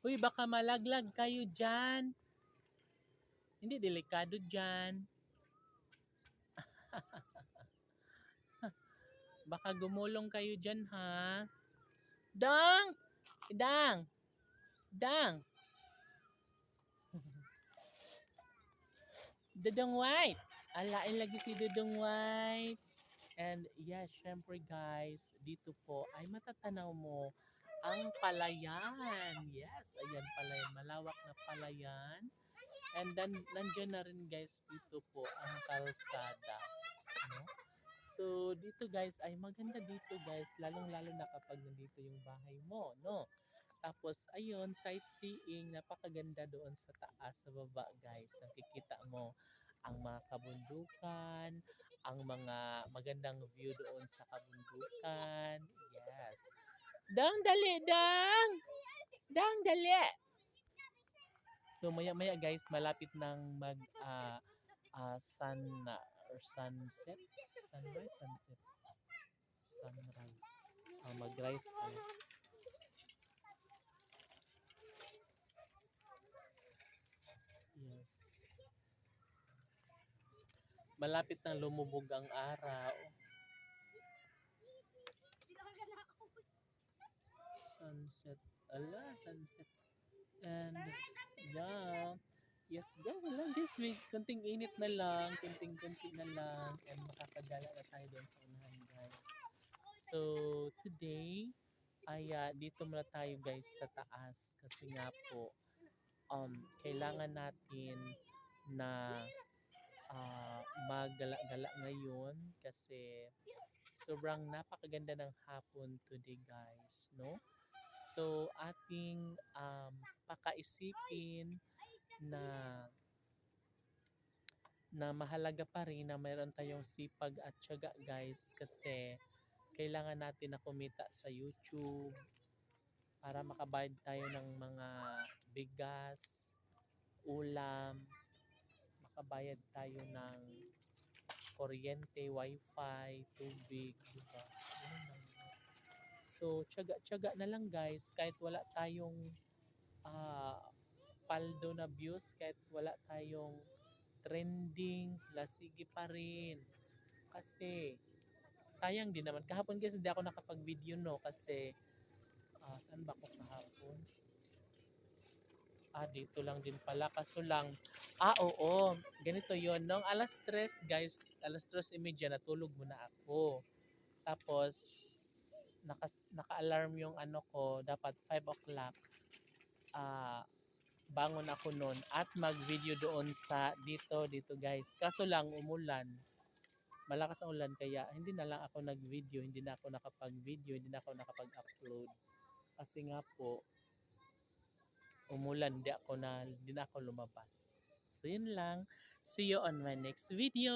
Uy, baka malaglag kayo dyan. Hindi delikado dyan. Baka gumulong kayo dyan, ha? Dang! Dang! Dang! Dudong White! Alain lagi si Dudong White. And yes, syempre guys, dito po ay matatanaw mo ang palayan. Yes, ayan palayan. Malawak na palayan. And then, nandyan na rin guys dito po ang kalsada. No? So, dito guys, ay maganda dito guys. Lalong-lalo na kapag nandito yung bahay mo. No? Tapos, ayun, sightseeing. Napakaganda doon sa taas, sa baba guys. Nakikita mo ang mga kabundukan, ang mga magandang view doon sa kabundukan. Yes. Dang, dali, dang! Dang, dali! So maya-maya guys, malapit nang mag sun or sunset, sunrise, sunset, sunrise. Mag-rise tayo. Yes. Malapit nang lumubog ang araw. Sunset. Ala, sunset. And yeah. Yes, go lang this week. Kunting init na lang, kunting-kunti na lang, and makakagala na tayo doon sa unahan, guys. So, today, ay dito muna tayo guys sa taas kasi nga po, kailangan natin na maggala-gala ngayon kasi sobrang napakaganda ng hapon today guys, no? So, ating pakaisipin na mahalaga pa rin na mayroon tayong sipag at tiyaga guys kasi kailangan natin na kumita sa YouTube para makabayad tayo ng mga bigas, ulam, makabayad tayo ng kuryente, wifi, tubig, diba? Ganun lang. So, tiyaga-tiyaga na lang guys kahit wala tayong ah, paldo na views, kahit wala tayong trending, lasigi pa rin. Kasi, sayang din naman. Kahapon guys, hindi ako nakapag-video no kasi saan ba ako kahapon? Dito lang din pala. Kaso lang, oo, ganito yon. Nung alas 3 guys, alas 3:30 natulog muna ako. Tapos, naka-alarm yung ano ko, dapat 5 o'clock. Bangon ako noon at mag-video doon sa dito guys. Kaso lang, umulan. Malakas ang ulan kaya hindi na lang ako nag-video, hindi na ako nakapag-video, hindi na ako nakapag-upload. Kasi nga po, umulan, hindi na ako lumabas. So yun lang. See you on my next video.